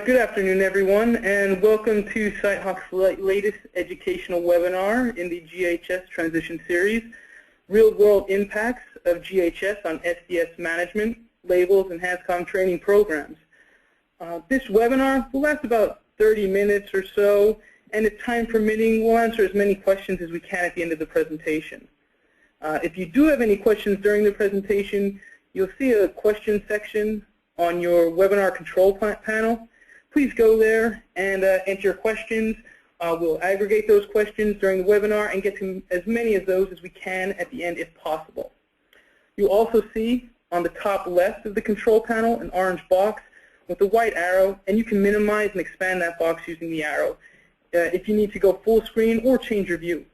Good afternoon, everyone, and welcome to SiteHawk's latest educational webinar in the GHS Transition Series, Real-World Impacts of GHS on SDS Management, Labels, and Hazcom Training Programs. This webinar will last about 30 minutes or so, and if time permitting, we'll answer as many questions as we can at the end of the presentation. If you do have any questions during the presentation, you'll see a question section on your webinar control panel. Please go there and enter your questions. We'll aggregate those questions during the webinar and get to as many of those as we can at the end if possible. You'll also see on the top left of the control panel an orange box with a white arrow, and you can minimize and expand that box using the arrow if you need to go full screen or change your view.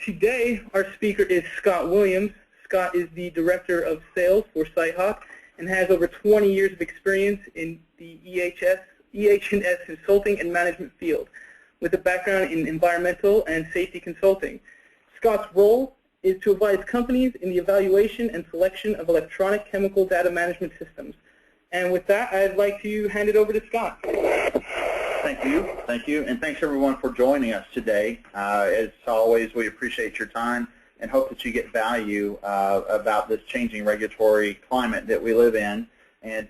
Today, our speaker is Scott Williams. Scott is the Director of Sales for SiteHawk and has over 20 years of experience in the EH&S consulting and management field with a background in environmental and safety consulting. Scott's role is to advise companies in the evaluation and selection of electronic chemical data management systems. And with that, I'd like to hand it over to Scott. Thank you, and thanks everyone for joining us today. As always, we appreciate your time and hope that you get value about this changing regulatory climate that we live in. And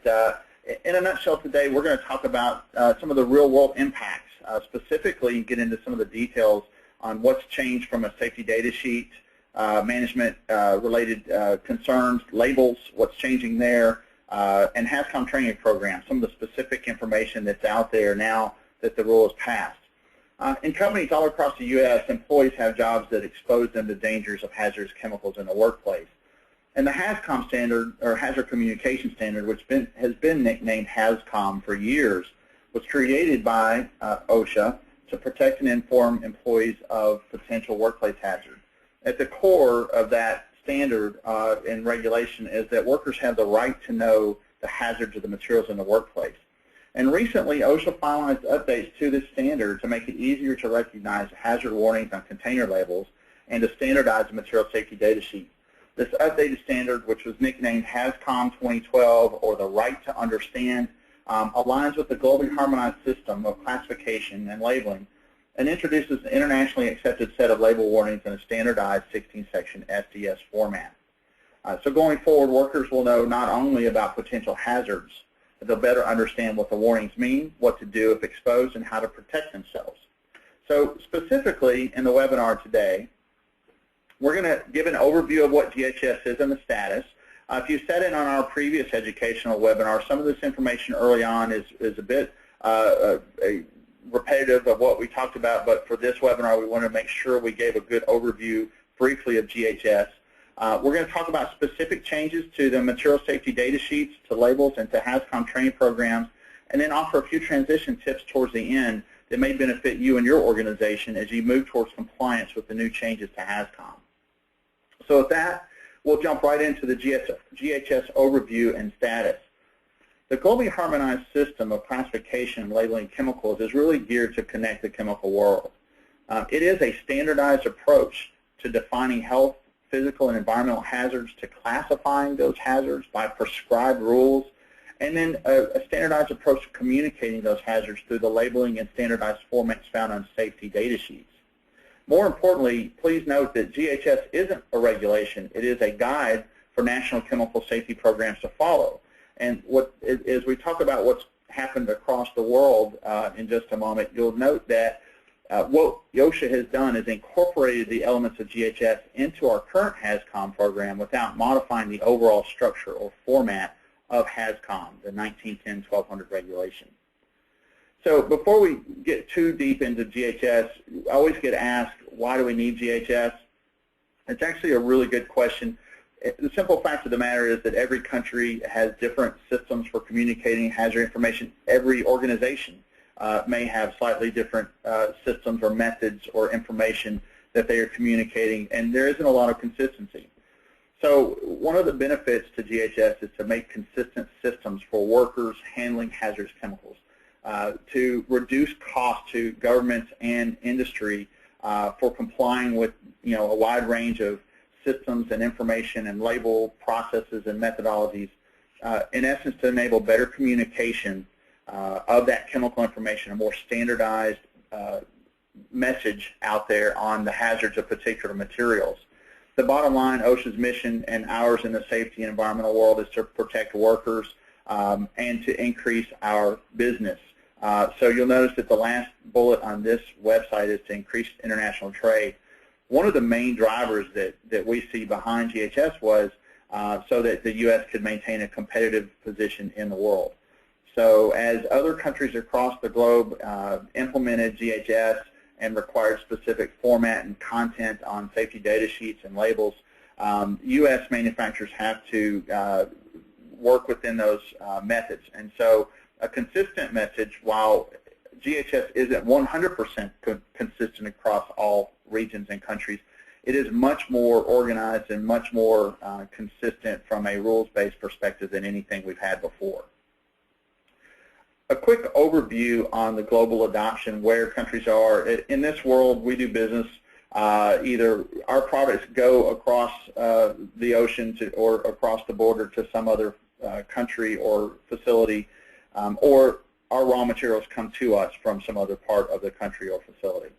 in a nutshell today, we're going to talk about some of the real-world impacts, specifically get into some of the details on what's changed from a safety data sheet, management-related concerns, labels, what's changing there, and Hazcom training programs, some of the specific information that's out there now that the rule is passed. In companies all across the U.S., employees have jobs that expose them to dangers of hazardous chemicals in the workplace. And the Hazcom standard, or Hazard Communication Standard, which has been nicknamed Hazcom for years, was created by OSHA to protect and inform employees of potential workplace hazards. At the core of that standard and regulation is that workers have the right to know the hazards of the materials in the workplace. And recently, OSHA finalized updates to this standard to make it easier to recognize hazard warnings on container labels and to standardize the material safety data sheet. This updated standard, which was nicknamed Hazcom 2012, or the Right to Understand, aligns with the globally harmonized system of classification and labeling and introduces an internationally accepted set of label warnings in a standardized 16-section SDS format. So going forward, workers will know not only about potential hazards, but they'll better understand what the warnings mean, what to do if exposed, and how to protect themselves. So specifically in the webinar today, we're going to give an overview of what GHS is and the status. If you sat in on our previous educational webinar, some of this information early on is a bit repetitive of what we talked about, but for this webinar we want to make sure we gave a good overview briefly of GHS. We're going to talk about specific changes to the material safety data sheets, to labels, and to Hazcom training programs, and then offer a few transition tips towards the end that may benefit you and your organization as you move towards compliance with the new changes to Hazcom. So with that, we'll jump right into the GHS overview and status. The globally harmonized system of classification and labeling chemicals is really geared to connect the chemical world. It is a standardized approach to defining health, physical, and environmental hazards, to classifying those hazards by prescribed rules, and then a standardized approach to communicating those hazards through the labeling and standardized formats found on safety data sheets. More importantly, please note that GHS isn't a regulation. It is a guide for national chemical safety programs to follow. And as we talk about what's happened across the world in just a moment, you'll note that what OSHA has done is incorporated the elements of GHS into our current Hazcom program without modifying the overall structure or format of Hazcom, the 1910-1200 regulation. So before we get too deep into GHS, I always get asked, why do we need GHS? It's actually a really good question. The simple fact of the matter is that every country has different systems for communicating hazard information. Every organization may have slightly different systems or methods or information that they are communicating, and there isn't a lot of consistency. So one of the benefits to GHS is to make consistent systems for workers handling hazardous chemicals, to reduce costs to governments and industry for complying with a wide range of systems and information and label processes and methodologies, in essence to enable better communication of that chemical information, a more standardized message out there on the hazards of particular materials. The bottom line, OSHA's mission and ours in the safety and environmental world is to protect workers and to increase our business. So you'll notice that the last bullet on this website is to increase international trade. One of the main drivers that we see behind GHS was so that the U.S. could maintain a competitive position in the world. So as other countries across the globe implemented GHS and required specific format and content on safety data sheets and labels, U.S. manufacturers have to work within those methods. And so a consistent message, while GHS isn't 100% consistent across all regions and countries, it is much more organized and much more consistent from a rules-based perspective than anything we've had before. A quick overview on the global adoption, where countries are. In this world, we do business. Either our products go across the ocean or across the border to some other country or facility, or our raw materials come to us from some other part of the country or facility.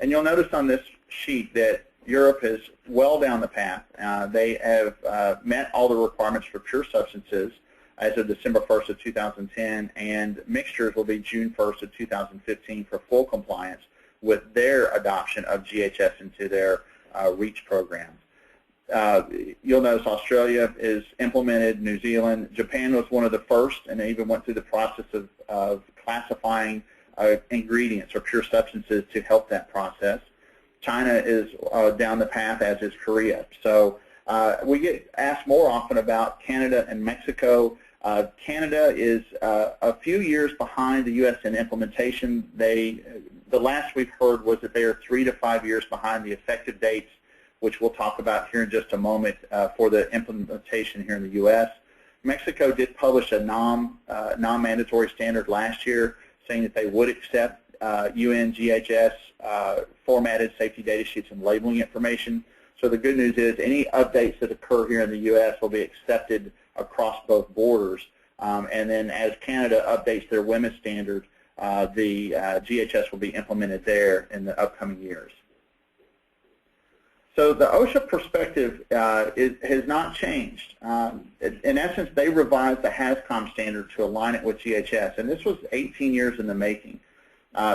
And you'll notice on this sheet that Europe is well down the path. They have met all the requirements for pure substances as of December 1st of 2010, and mixtures will be June 1st of 2015 for full compliance with their adoption of GHS into their REACH programs. You'll notice Australia is implemented, New Zealand. Japan was one of the first, and they even went through the process of classifying ingredients or pure substances to help that process. China is down the path, as is Korea. So we get asked more often about Canada and Mexico. Canada is a few years behind the U.S. in implementation. The last we've heard was that they are 3 to 5 years behind the effective dates, which we'll talk about here in just a moment for the implementation here in the U.S. Mexico did publish a non-mandatory standard last year saying that they would accept UN GHS formatted safety data sheets and labeling information. So the good news is any updates that occur here in the U.S. will be accepted across both borders. And then as Canada updates their WMIS standard, the GHS will be implemented there in the upcoming years. So the OSHA perspective has not changed. In essence, they revised the Hazcom standard to align it with GHS, and this was 18 years in the making.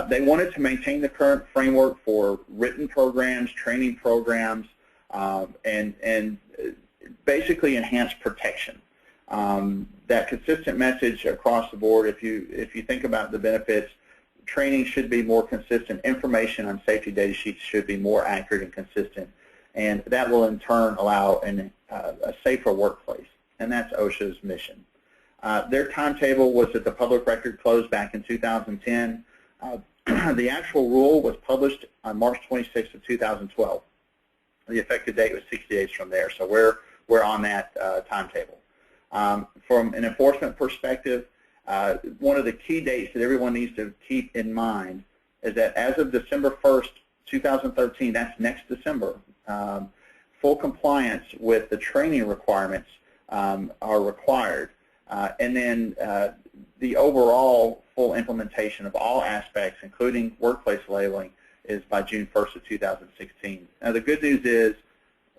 They wanted to maintain the current framework for written programs, training programs, and basically enhance protection. That consistent message across the board, if you think about the benefits, training should be more consistent, information on safety data sheets should be more accurate and consistent, and that will in turn allow a safer workplace, and that's OSHA's mission. Their timetable was that the public record closed back in 2010. The actual rule was published on March 26th of 2012. The effective date was 60 days from there, so we're on that timetable. From an enforcement perspective, one of the key dates that everyone needs to keep in mind is that as of December 1st, 2013, that's next December, full compliance with the training requirements are required. And then the overall full implementation of all aspects, including workplace labeling, is by June 1st of 2016. Now the good news is,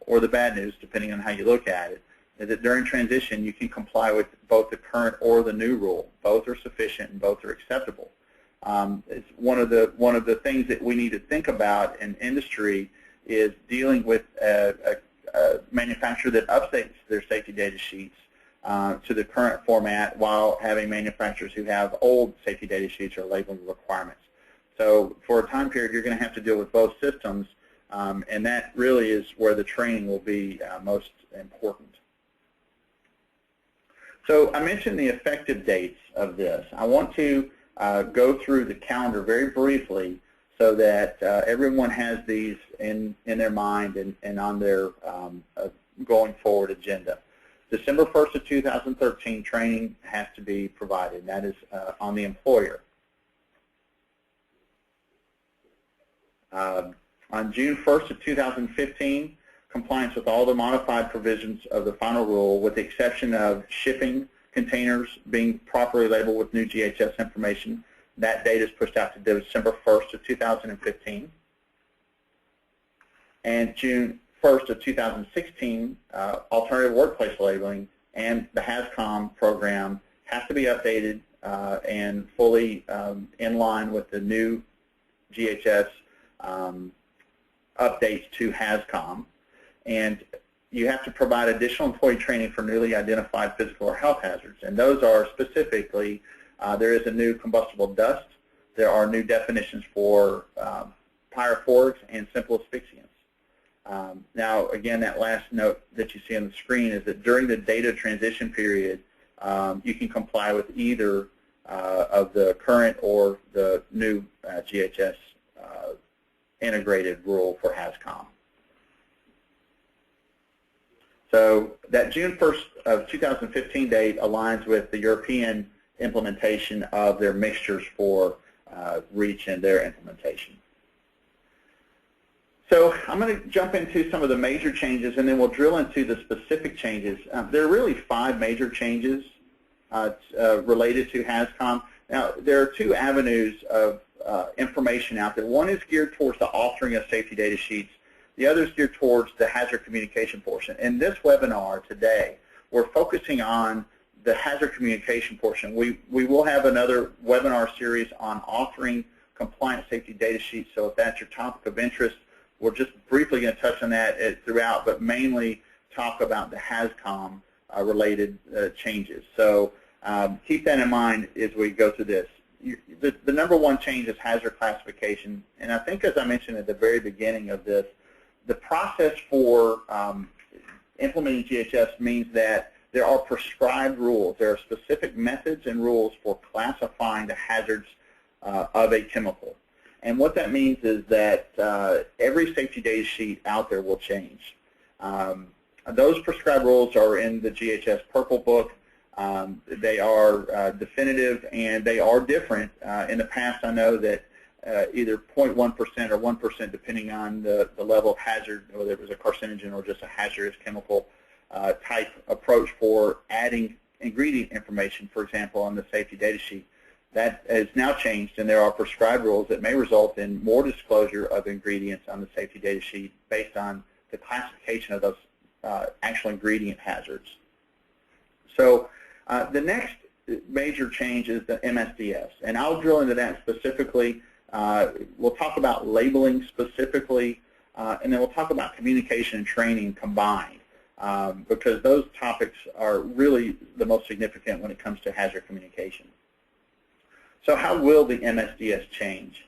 or the bad news, depending on how you look at it, is that during transition you can comply with both the current or the new rule. Both are sufficient and both are acceptable. It's one of the things that we need to think about in industry is dealing with a manufacturer that updates their safety data sheets to the current format while having manufacturers who have old safety data sheets or labeling requirements. So for a time period, you're going to have to deal with both systems, and that really is where the training will be most important. So I mentioned the effective dates of this. I want to go through the calendar very briefly so that everyone has these in their mind and on their going forward agenda. December 1st of 2013, training has to be provided. That is on the employer. On June 1st of 2015, compliance with all the modified provisions of the final rule, with the exception of shipping containers being properly labeled with new GHS information. That date is pushed out to December 1st of 2015. And June 1st of 2016, alternative workplace labeling and the Hazcom program has to be updated and fully in line with the new GHS updates to Hazcom. And you have to provide additional employee training for newly identified physical or health hazards. And those are specifically, there is a new combustible dust. There are new definitions for pyrophorics and simple asphyxiants. Now, again, that last note that you see on the screen is that during the data transition period, you can comply with either of the current or the new GHS integrated rule for Hazcom. So that June 1st of 2015 date aligns with the European implementation of their mixtures for REACH and their implementation. So I'm going to jump into some of the major changes, and then we'll drill into the specific changes. There are really 5 major changes related to Hazcom. Now, there are 2 avenues of information out there. One is geared towards the authoring of safety data sheets. The other is geared towards the hazard communication portion. In this webinar today, we're focusing on the hazard communication portion. We will have another webinar series on authoring compliant safety data sheets, so if that's your topic of interest, we're just briefly going to touch on that throughout, but mainly talk about the Hazcom related changes. So keep that in mind as we go through this. The number 1 change is hazard classification, and I think, as I mentioned at the very beginning of this, the process for implementing GHS means that there are prescribed rules. There are specific methods and rules for classifying the hazards of a chemical. And what that means is that every safety data sheet out there will change. Those prescribed rules are in the GHS Purple Book. They are definitive, and they are different. In the past, I know that either 0.1% or 1%, depending on the level of hazard, whether it was a carcinogen or just a hazardous chemical type approach for adding ingredient information, for example, on the safety data sheet. That has now changed, and there are prescribed rules that may result in more disclosure of ingredients on the safety data sheet based on the classification of those actual ingredient hazards. So the next major change is the MSDS, and I'll drill into that specifically. We'll talk about labeling specifically, and then we'll talk about communication and training combined, because those topics are really the most significant when it comes to hazard communication. So how will the MSDS change?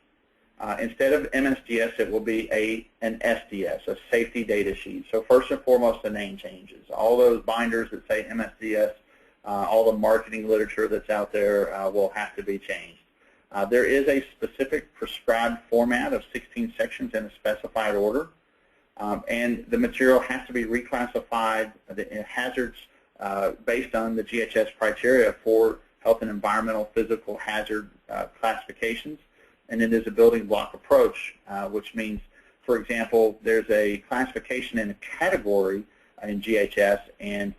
Instead of MSDS, it will be an SDS, a safety data sheet. So first and foremost, the name changes. All those binders that say MSDS, all the marketing literature that's out there will have to be changed. There is a specific prescribed format of 16 sections in a specified order, and the material has to be reclassified, the hazards based on the GHS criteria for health and environmental physical hazard classifications, and it is a building block approach, which means, for example, there's a classification in a category in GHS, and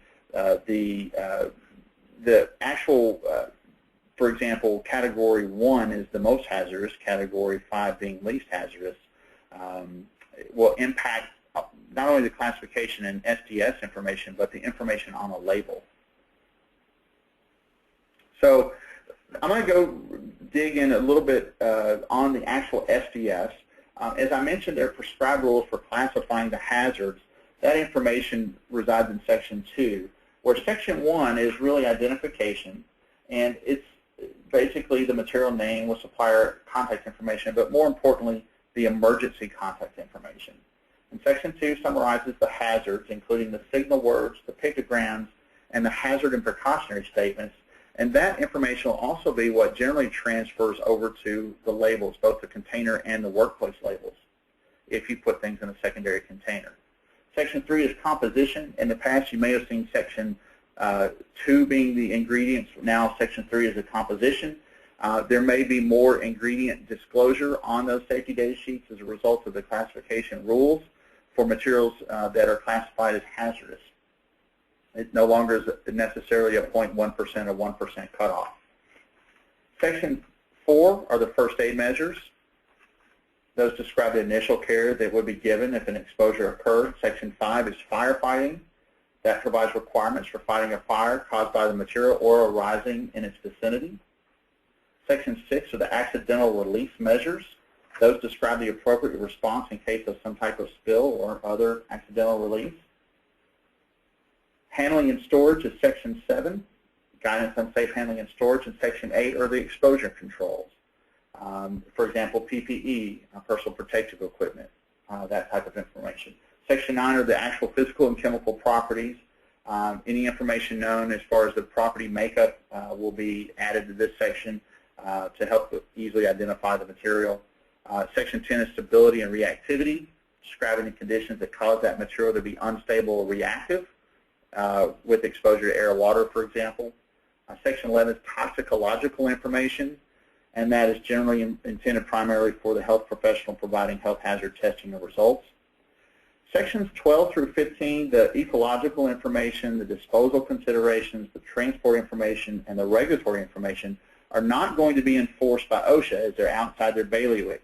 the actual, for example, Category 1 is the most hazardous, Category 5 being least hazardous, will impact not only the classification and SDS information, but the information on a label. So I'm going to go dig in a little bit on the actual SDS. As I mentioned, there are prescribed rules for classifying the hazards. That information resides in Section 2, where Section 1 is really identification, and it's basically the material name with supplier contact information, but more importantly, the emergency contact information. And Section 2 summarizes the hazards, including the signal words, the pictograms, and the hazard and precautionary statements. And that information will also be what generally transfers over to the labels, both the container and the workplace labels, if you put things in a secondary container. Section 3 is composition. In the past, you may have seen Section 2 being the ingredients. Now Section 3 is the composition. There may be more ingredient disclosure on those safety data sheets as a result of the classification rules for materials that are classified as hazardous. It no longer is necessarily a 0.1% or 1% cutoff. Section 4 are the first aid measures. Those describe the initial care that would be given if an exposure occurred. Section 5 is firefighting. That provides requirements for fighting a fire caused by the material or arising in its vicinity. Section 6 are the accidental release measures. Those describe the appropriate response in case of some type of spill or other accidental release. Handling and storage is Section 7, guidance on safe handling and storage, and Section 8 are the exposure controls. For example, PPE, personal protective equipment, that type of information. Section 9 are the actual physical and chemical properties. Any information known as far as the property makeup will be added to this section to help easily identify the material. Section 10 is stability and reactivity, describing the conditions that cause that material to be unstable or reactive with exposure to air or water, for example. Section 11 is toxicological information, and that is generally intended primarily for the health professional providing health hazard testing or results. Sections 12 through 15, the ecological information, the disposal considerations, the transport information, and the regulatory information are not going to be enforced by OSHA as they're outside their bailiwick.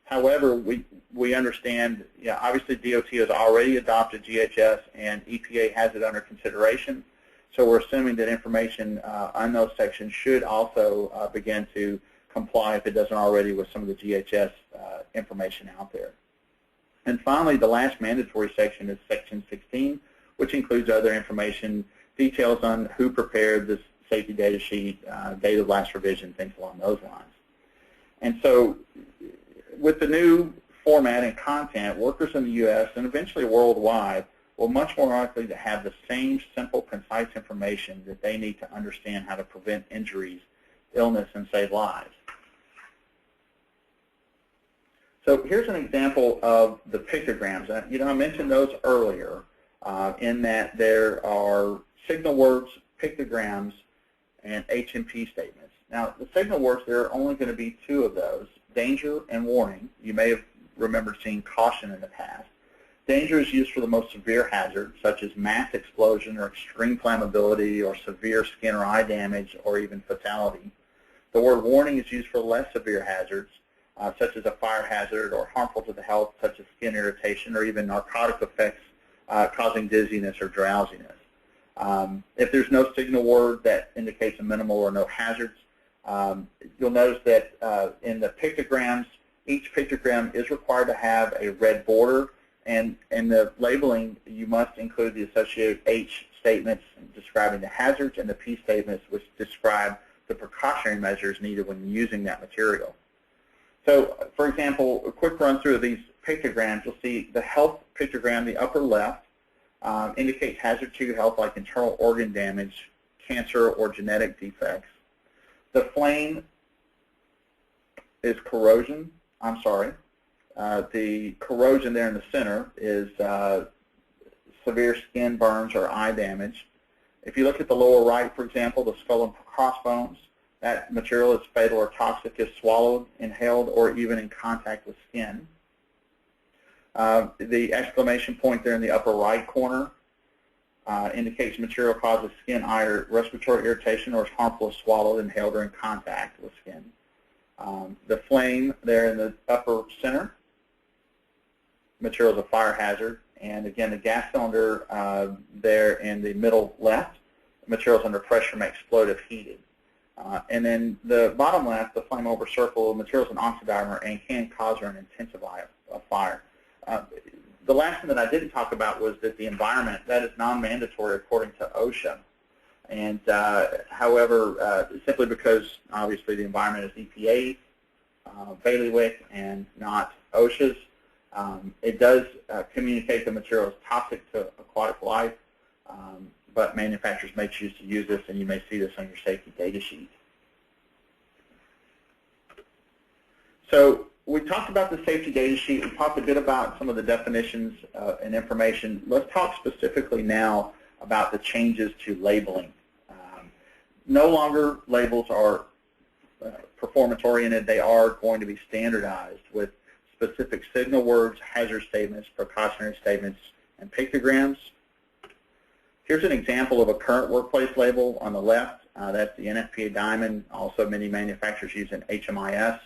However, we understand, obviously DOT has already adopted GHS and EPA has it under consideration. So we're assuming that information on those sections should also begin to comply, if it doesn't already, with some of the GHS information out there. And finally, the last mandatory section is Section 16, which includes other information, details on who prepared this safety data sheet, date of last revision, things along those lines. And so with the new format and content, workers in the U.S. and eventually worldwide will much more likely to have the same simple, concise information that they need to understand how to prevent injuries, illness, and save lives. So here's an example of the pictograms. I mentioned those earlier in that there are signal words, pictograms, and HMP statements. Now, the signal words, there are only going to be 2 of those, danger and warning. You may have remembered seeing caution in the past. Danger is used for the most severe hazards, such as mass explosion or extreme flammability or severe skin or eye damage or even fatality. The word warning is used for less severe hazards, such as a fire hazard or harmful to the health, such as skin irritation or even narcotic effects causing dizziness or drowsiness. If there's no signal word that indicates a minimal or no hazards, you'll notice that in the pictograms, each pictogram is required to have a red border, and in the labeling, you must include the associated H statements describing the hazards and the P statements which describe the precautionary measures needed when using that material. So, for example, a quick run through of these pictograms, you'll see the health pictogram, the upper left, indicates hazard to health like internal organ damage, cancer, or genetic defects. The flame is corrosion. The corrosion there in the center is severe skin burns or eye damage. If you look at the lower right, for example, the skull and crossbones, that material is fatal or toxic if swallowed, inhaled, or even in contact with skin. The exclamation point there in the upper right corner indicates material causes skin, eye, or respiratory irritation or is harmful if swallowed, inhaled, or in contact with skin. The flame there in the upper center, material is a fire hazard. And again, the gas cylinder there in the middle left, materials under pressure may explode if heated. And then the bottom left, the flame over circle, materials an oxidimer and can cause or intensify a fire. The last thing that I didn't talk about was that the environment, that is non-mandatory according to OSHA. And however, simply because obviously the environment is EPA's bailiwick and not OSHA's, it does communicate the material is toxic to aquatic life, but manufacturers may choose to use this, and you may see this on your safety data sheet. So we talked about the safety data sheet. We talked a bit about some of the definitions and information. Let's talk specifically now about the changes to labeling. No longer labels are performance-oriented. They are going to be standardized with specific signal words, hazard statements, precautionary statements, and pictograms. Here's an example of a current workplace label on the left. That's the NFPA Diamond. Also, many manufacturers use an HMIS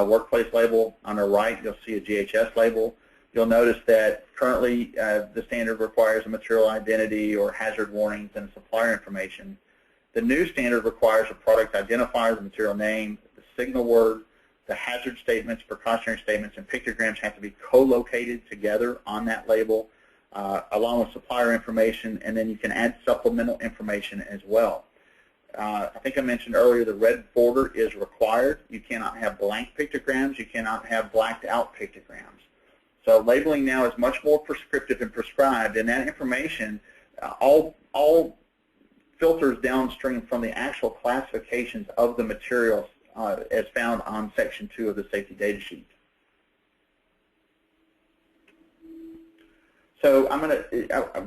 workplace label. On the right, you'll see a GHS label. You'll notice that currently the standard requires a material identity or hazard warnings and supplier information. The new standard requires a product identifier, the material name, the signal word, the hazard statements, precautionary statements, and pictograms have to be co-located together on that label, along with supplier information, and then you can add supplemental information as well. I think I mentioned earlier the red border is required. You cannot have blank pictograms. You cannot have blacked out pictograms. So labeling now is much more prescriptive and prescribed, and that information all filters downstream from the actual classifications of the materials as found on Section 2 of the safety data sheet. So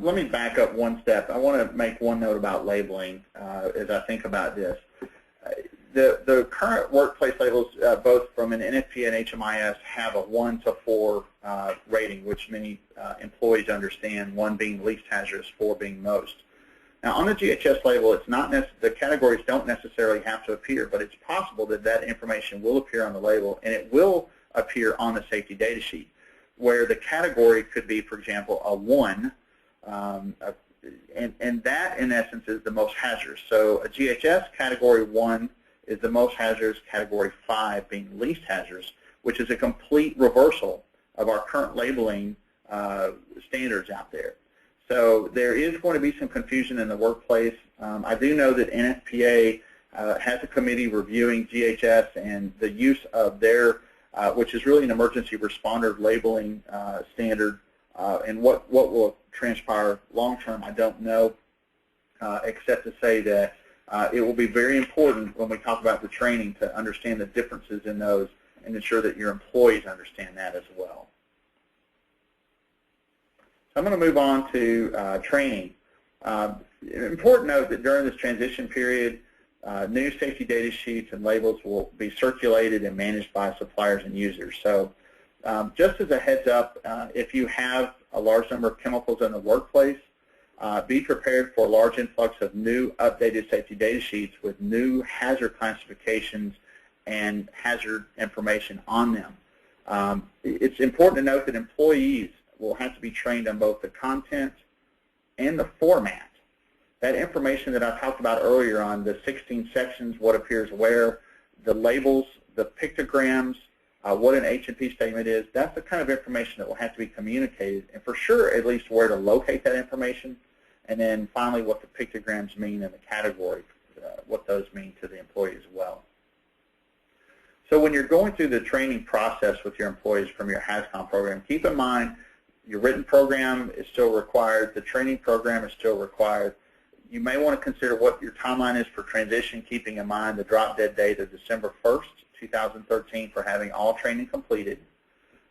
let me back up one step. I want to make one note about labeling as I think about this. The current workplace labels, both from an NFPA and HMIS, have a 1 to 4 rating, which many employees understand, 1 being least hazardous, 4 being most. Now, on the GHS label, it's not the categories don't necessarily have to appear, but it's possible that that information will appear on the label, and it will appear on the safety data sheet, where the category could be, for example, a 1, and that, in essence, is the most hazardous. So a GHS category 1 is the most hazardous, category 5 being least hazardous, which is a complete reversal of our current labeling standards out there. So there is going to be some confusion in the workplace. I do know that NFPA has a committee reviewing GHS and the use of their, which is really an emergency responder labeling standard, and what will transpire long term, I don't know, except to say that it will be very important when we talk about the training to understand the differences in those and ensure that your employees understand that as well. I'm going to move on to training. Important note that during this transition period, new safety data sheets and labels will be circulated and managed by suppliers and users. So just as a heads up, if you have a large number of chemicals in the workplace, be prepared for a large influx of new updated safety data sheets with new hazard classifications and hazard information on them. It's important to note that employees will have to be trained on both the content and the format. That information that I talked about earlier on the 16 sections, what appears where, the labels, the pictograms, what an H&P statement is, that's the kind of information that will have to be communicated, and for sure at least where to locate that information, and then finally what the pictograms mean in the category, what those mean to the employee as well. So when you're going through the training process with your employees from your Hazcom program, keep in mind your written program is still required, the training program is still required. You may want to consider what your timeline is for transition, keeping in mind the drop dead date of December 1st, 2013 for having all training completed.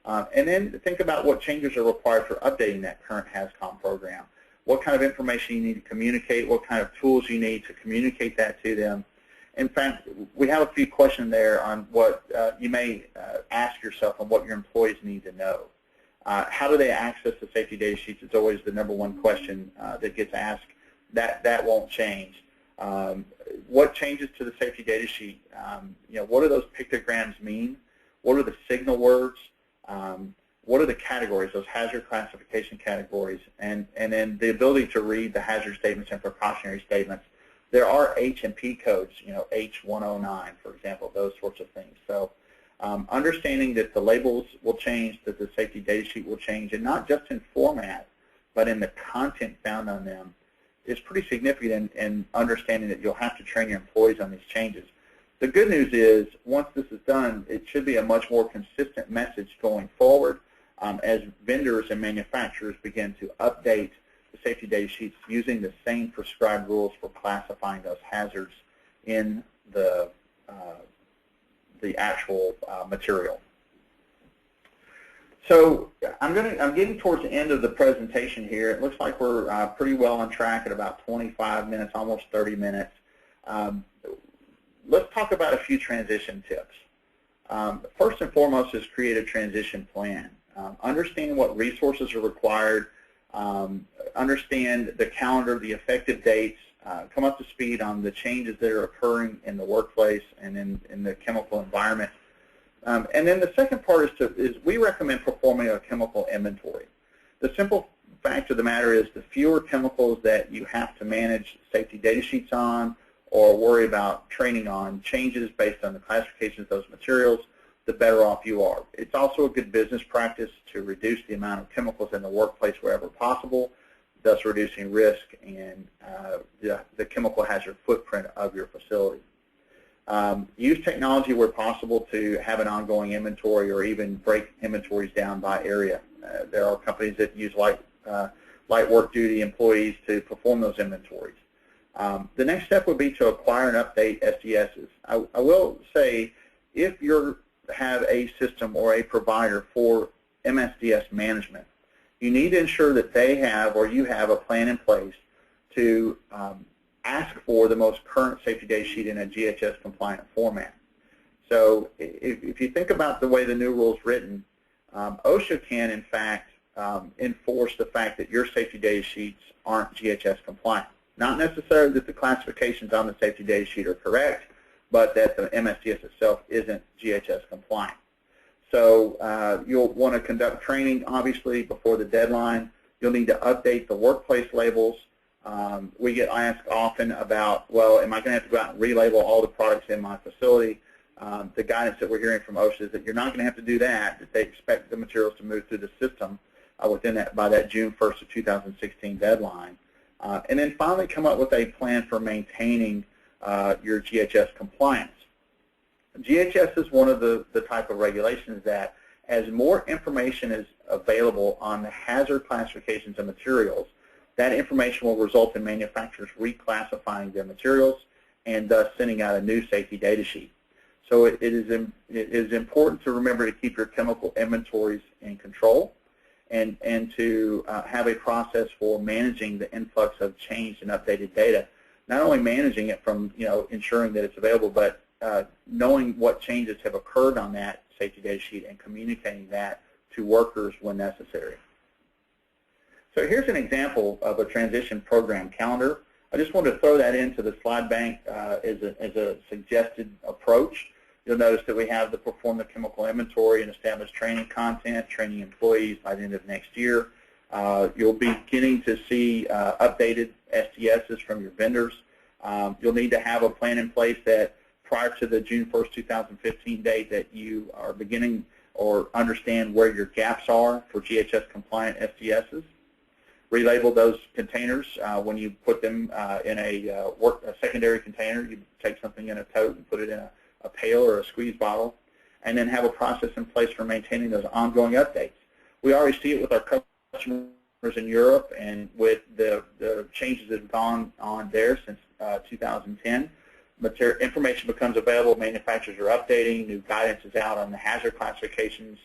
And then think about what changes are required for updating that current Hazcom program. What kind of information you need to communicate, what kind of tools you need to communicate that to them. In fact, we have a few questions there on what you may ask yourself on what your employees need to know. How do they access the safety data sheets? It's always the #1 question that gets asked. That won't change. What changes to the safety data sheet? What do those pictograms mean? What are the signal words? What are the categories, those hazard classification categories? And then the ability to read the hazard statements and precautionary statements. There are H&P codes, H109, for example, those sorts of things. So understanding that the labels will change, that the safety data sheet will change, and not just in format, but in the content found on them, is pretty significant in understanding that you'll have to train your employees on these changes. The good news is, once this is done, it should be a much more consistent message going forward as vendors and manufacturers begin to update the safety data sheets using the same prescribed rules for classifying those hazards in the actual material. So I'm getting towards the end of the presentation here. It looks like we're pretty well on track at about 25 minutes, almost 30 minutes. Let's talk about a few transition tips. First and foremost is create a transition plan. Understand what resources are required, understand the calendar, the effective dates, come up to speed on the changes that are occurring in the workplace and in the chemical environment. And then the second part is we recommend performing a chemical inventory. The simple fact of the matter is the fewer chemicals that you have to manage safety data sheets on or worry about training on changes based on the classification of those materials, the better off you are. It's also a good business practice to reduce the amount of chemicals in the workplace wherever possible, thus reducing risk and the chemical hazard footprint of your facility. Use technology where possible to have an ongoing inventory or even break inventories down by area. There are companies that use light work duty employees to perform those inventories. The next step would be to acquire and update SDSs. I will say if you have a system or a provider for MSDS management, you need to ensure that they have or you have a plan in place to ask for the most current safety data sheet in a GHS compliant format. So if you think about the way the new rule is written, OSHA can in fact enforce the fact that your safety data sheets aren't GHS compliant. Not necessarily that the classifications on the safety data sheet are correct, but that the MSDS itself isn't GHS compliant. So you'll want to conduct training, obviously, before the deadline. You'll need to update the workplace labels. We get asked often about, well, am I going to have to go out and relabel all the products in my facility? The guidance that we're hearing from OSHA is that you're not going to have to do that they expect the materials to move through the system by that June 1st of 2016 deadline. And then finally come up with a plan for maintaining your GHS compliance. GHS is one of the type of regulations that as more information is available on the hazard classifications of materials, that information will result in manufacturers reclassifying their materials and thus sending out a new safety data sheet. So it is important to remember to keep your chemical inventories in control and to have a process for managing the influx of changed and updated data. Not only managing it from ensuring that it's available, but knowing what changes have occurred on that safety data sheet and communicating that to workers when necessary. So here's an example of a transition program calendar. I just wanted to throw that into the slide bank as a suggested approach. You'll notice that we have the perform the chemical inventory and establish training content, training employees by the end of next year. You'll be beginning to see updated SDSs from your vendors. You'll need to have a plan in place that prior to the June 1st, 2015 date that you are beginning or understand where your gaps are for GHS compliant SDSs. Relabel those containers when you put them in a secondary container. You take something in a tote and put it in a pail or a squeeze bottle, and then have a process in place for maintaining those ongoing updates. We already see it with our customers in Europe and with the changes that have gone on there since 2010. Information becomes available, manufacturers are updating, new guidance is out on the hazard classifications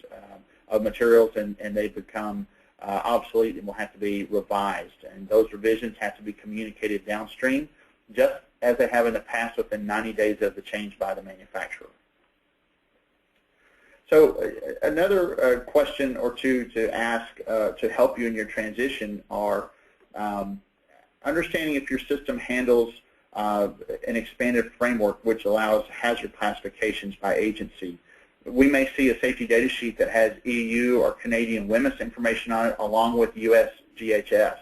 of materials, and they become obsolete and will have to be revised. And those revisions have to be communicated downstream, just as they have in the past within 90 days of the change by the manufacturer. So another question or two to ask to help you in your transition are understanding if your system handles an expanded framework which allows hazard classifications by agency. We may see a safety data sheet that has EU or Canadian WMIS information on it along with US GHS.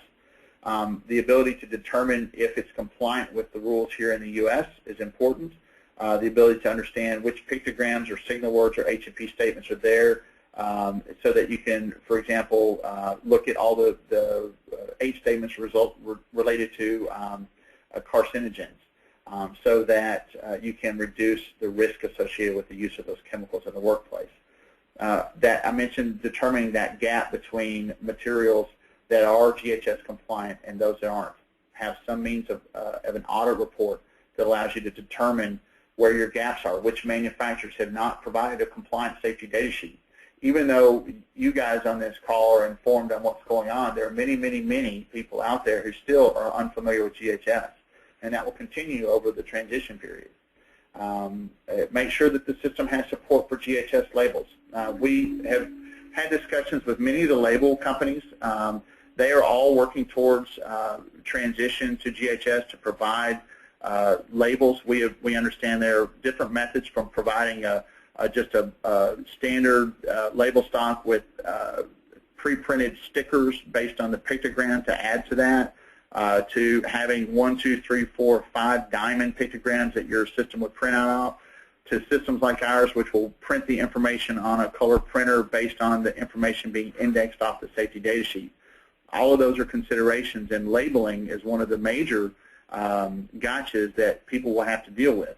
The ability to determine if it's compliant with the rules here in the US is important. The ability to understand which pictograms or signal words or H&P statements are there so that you can, for example, look at all the H statements related to carcinogens so that you can reduce the risk associated with the use of those chemicals in the workplace. That I mentioned determining that gap between materials that are GHS compliant and those that aren't. Have some means of an audit report that allows you to determine where your gaps are, which manufacturers have not provided a compliant safety data sheet. Even though you guys on this call are informed on what's going on, there are many, many, many people out there who still are unfamiliar with GHS, and that will continue over the transition period. Make sure that the system has support for GHS labels. We have had discussions with many of the label companies that They are all working towards transition to GHS to provide labels. We understand there are different methods from providing just a standard label stock with pre-printed stickers based on the pictogram to add to that, to having 1, 2, 3, 4, 5 diamond pictograms that your system would print out, to systems like ours which will print the information on a color printer based on the information being indexed off the safety data sheet. All of those are considerations, and labeling is one of the major gotchas that people will have to deal with.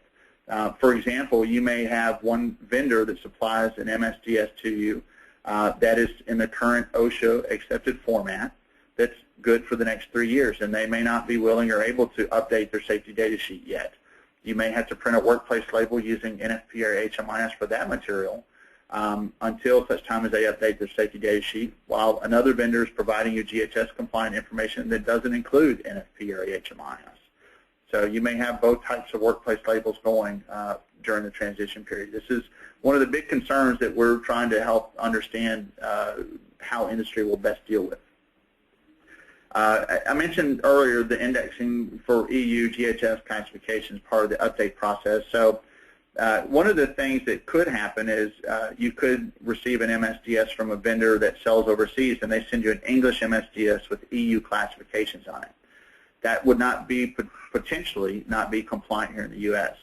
For example, you may have one vendor that supplies an MSDS to you that is in the current OSHA accepted format that's good for the next 3 years, and they may not be willing or able to update their safety data sheet yet. You may have to print a workplace label using NFP or HMIS for that material until such time as they update their safety data sheet, while another vendor is providing you GHS compliant information that doesn't include NFP or HMIS. So you may have both types of workplace labels going during the transition period. This is one of the big concerns that we're trying to help understand how industry will best deal with. I mentioned earlier the indexing for EU GHS classification is part of the update process. So one of the things that could happen is you could receive an MSDS from a vendor that sells overseas, and they send you an English MSDS with EU classifications on it. That would not be, potentially not be compliant here in the U.S.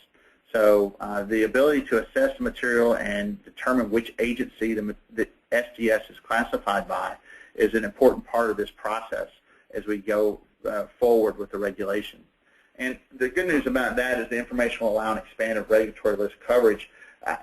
So the ability to assess the material and determine which agency the SDS is classified by is an important part of this process as we go forward with the regulation. And the good news about that is the information will allow an expanded regulatory list coverage.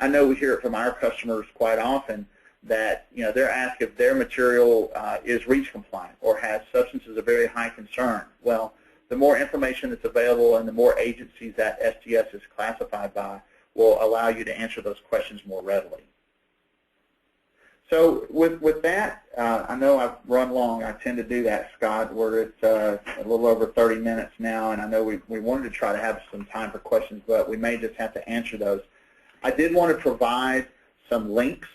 I know we hear it from our customers quite often that they're asked if their material is REACH compliant or has substances of very high concern. Well, the more information that's available and the more agencies that SDS is classified by will allow you to answer those questions more readily. So with that, I know I've run long. I tend to do that, Scott. We're at a little over 30 minutes now, and I know we wanted to try to have some time for questions, but we may just have to answer those. I did want to provide some links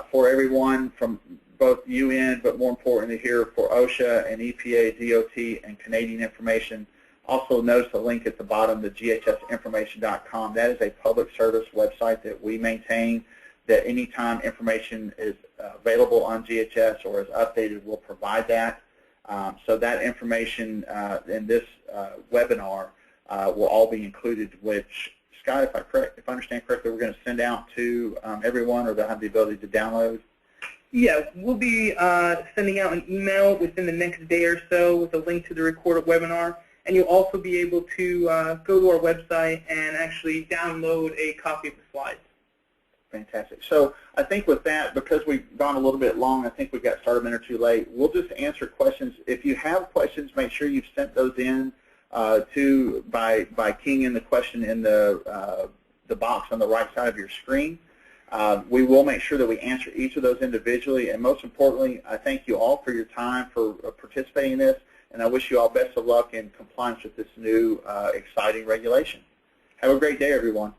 for everyone from both UN, but more importantly here for OSHA and EPA, DOT, and Canadian information. Also notice the link at the bottom, the ghsinformation.com. That is a public service website that we maintain, that anytime information is available on GHS or is updated, we'll provide that. So that information in this webinar will all be included, which, Scott, if I understand correctly, we're going to send out to everyone, or they'll have the ability to download? Yeah, we'll be sending out an email within the next day or so with a link to the recorded webinar, and you'll also be able to go to our website and actually download a copy of the slides. Fantastic. So I think with that, because we've gone a little bit long, I think we got started a minute or two late. We'll just answer questions. If you have questions, make sure you've sent those in by keying in the question in the box on the right side of your screen. We will make sure that we answer each of those individually, and most importantly, I thank you all for your time for participating in this, and I wish you all best of luck in compliance with this new exciting regulation. Have a great day, everyone.